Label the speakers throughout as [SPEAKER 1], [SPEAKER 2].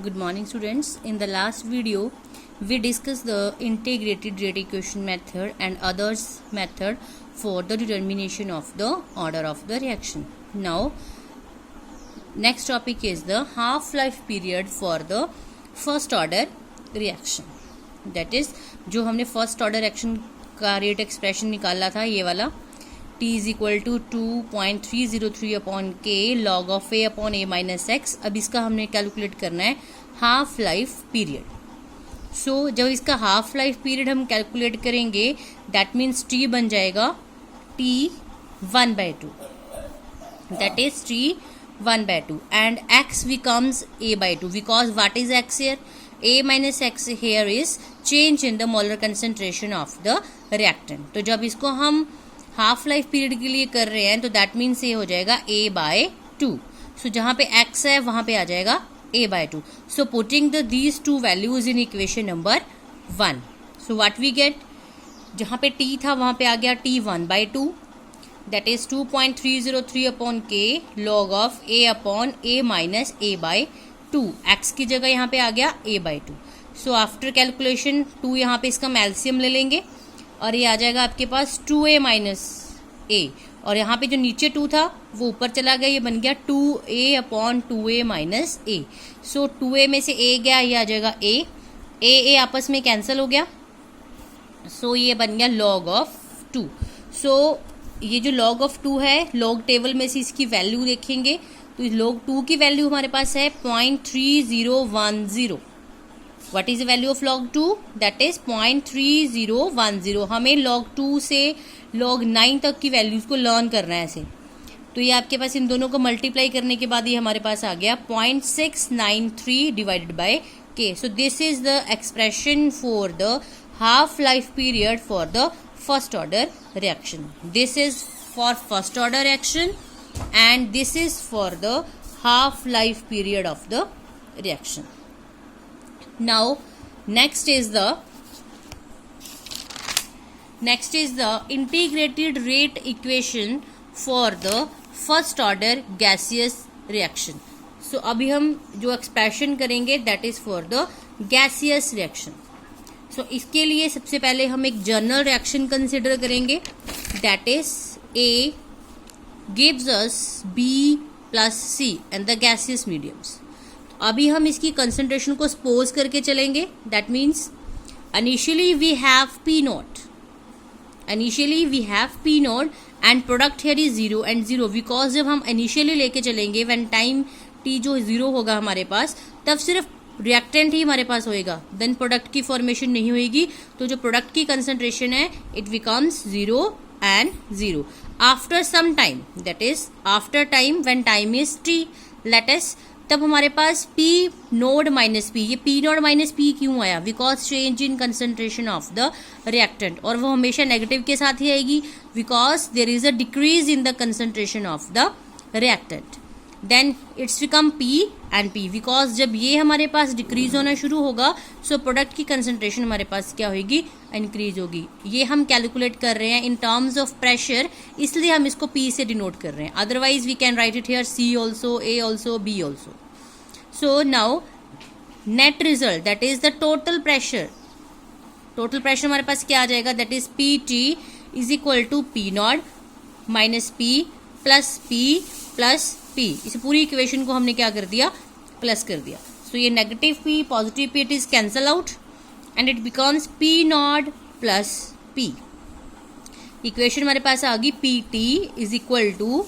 [SPEAKER 1] Good morning students. In the last video we discussed the integrated rate equation method and others method for the determination of the order of the reaction. Now next topic is the half life period for the first order reaction. That is जो हमने first order reaction का rate expression निकाला था ये वाला t is equal to 2.303 upon k log of a upon a minus x. अब इसका हमने कैलकुलेट करना है हाफ लाइफ पीरियड. सो जब इसका हाफ लाइफ पीरियड हम कैलकुलेट करेंगे दैट मीन्स t बन जाएगा t 1/2. That is t 1/2 and x becomes a/2 because what is x here? a minus x here is change in the molar concentration of the reactant. तो जब इसको हम half life period के लिए कर रहे हैं तो दैट मीन्स ये हो जाएगा a/2. सो जहाँ पे x है वहाँ पे आ जाएगा a/2. So putting these two values in equation number 1. So what we get, जहाँ पे t था वहाँ पे आ गया t 1/2. That is 2.303 upon k log of a upon a minus a/2. x की जगह यहाँ पे आ गया a/2. सो आफ्टर कैलकुलेशन 2 यहाँ पे इसका एलसीएम ले लेंगे और ये आ जाएगा आपके पास 2a माइनस a. और यहाँ पे जो नीचे 2 था वो ऊपर चला गया, ये बन गया 2a upon 2a minus a. So 2a में से a गया, ये आ जाएगा a आपस में कैंसिल हो गया. सो ये बन गया log ऑफ 2. सो ये जो log ऑफ 2 है log टेबल में से इसकी वैल्यू देखेंगे तो log 2 की वैल्यू हमारे पास है 0.3010. What is the value of log 2? That is 0.3010. हमें log 2 से log 9 तक की वैल्यूज को लर्न करना है ऐसे. तो ये आपके पास इन दोनों को मल्टीप्लाई करने के बाद ये हमारे पास आ गया 0.693 divided by k. So this is the expression for the half life period for the first order reaction. This is for first order reaction and this is for the half life period of the reaction. Now next is the integrated rate equation for the first order gaseous reaction. So अभी हम जो expression करेंगे that is for the gaseous reaction. So इसके लिए सबसे पहले हम एक जनरल रिएक्शन कंसिडर करेंगे that is A gives us B plus C and the gaseous mediums. अभी हम इसकी कंसंट्रेशन को सपोज करके चलेंगे. That means initially we have P naught and product here is 0 and 0 because जब हम इनिशियली लेके चलेंगे व्हेन टाइम t जो 0 होगा हमारे पास तब सिर्फ रिएक्टेंट ही हमारे पास होएगा, देन प्रोडक्ट की फॉर्मेशन नहीं होएगी. तो जो प्रोडक्ट की कंसंट्रेशन है it becomes 0 and 0 after some time. That is after time when time is t let us तब हमारे पास P नोड माइनस P. ये P नोड माइनस P क्यों आया? Because change in concentration of the reactant और वो हमेशा negative के साथ ही आएगी because there is a decrease in the concentration of the reactant. Then it's become P and P because जब ये हमारे पास डिक्रीज होना शुरू होगा सो प्रोडक्ट की कंसंट्रेशन हमारे पास क्या होगी? इंक्रीज होगी. ये हम कैलकुलेट कर रहे हैं इन टर्म्स ऑफ प्रेशर, इसलिए हम इसको P से डिनोट कर रहे हैं. Otherwise we can write it here C also, A also, B also. So now net result that is the total pressure हमारे पास क्या आ जाएगा? that is PT is equal to P not minus P plus P plus P. इस पूरी equation को हमने क्या कर दिया? प्लस कर दिया. सो ये negative P positive P it is cancel out and it becomes P naught plus P. Equation हमारे पास आ गई PT is equal to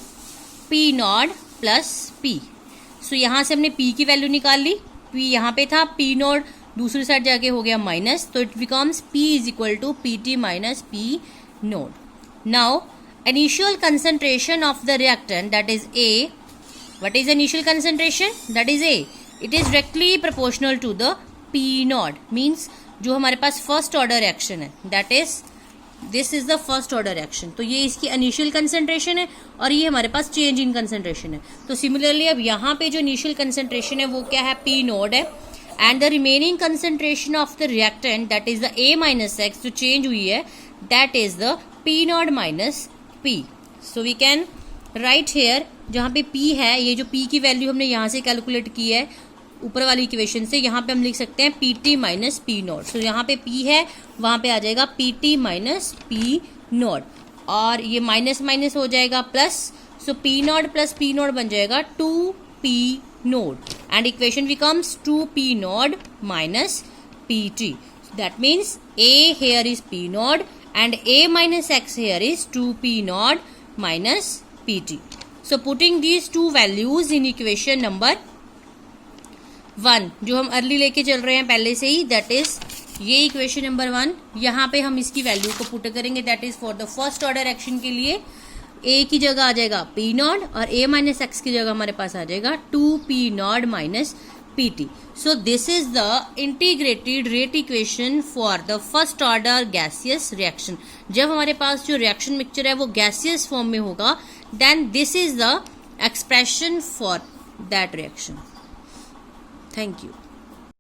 [SPEAKER 1] P naught plus P. So यहाँ से हमने P की वैल्यू निकाल ली. P यहाँ पे था, P नोड दूसरी साइड जाके हो गया माइनस, तो it becomes P is equal to PT minus P naught. Now initial concentration of the reactant that is A. What is initial concentration? That is A. It is directly proportional to the P naught. Means जो हमारे पास first order reaction है that is this is the first order reaction. तो ये इसकी initial concentration है और ये हमारे पास चेंज इन कंसंट्रेशन है. तो सिमिलरली अब यहाँ पे जो इनिशियल कंसंट्रेशन है वो क्या है? P नोड है and the remaining concentration of the reactant that is the A minus x जो चेंज हुई है that is the P naught minus P. So we can write here जहाँ पे P है, ये जो P की वैल्यू हमने यहाँ से कैलकुलेट की है ऊपर वाली इक्वेशन से यहाँ पे हम लिख सकते हैं PT माइनस पी नॉट। सो यहाँ पे P है, वहाँ पे आ जाएगा PT माइनस पी नॉट, और ये माइनस माइनस हो जाएगा plus, so P naught plus P not बन जाएगा 2P not, and equation becomes 2P not minus PT. That means A here is P not and A minus X here is 2P not minus PT. So putting these two values in equation number 1, जो हम early लेके चल रहे हैं पहले से ही, that is ये equation number 1, यहाँ पे हम इसकी वैल्यू को पुट करेंगे, that is for the first order action के लिए A की जगह आ जाएगा P नॉट और A माइनस एक्स की जगह हमारे पास आ जाएगा 2P not minus PT. So this is the integrated rate equation for the first order gaseous reaction. जब हमारे पास जो रिएक्शन मिक्सचर है वो गैसियस फॉर्म में होगा, then this is the expression for that reaction. Thank you.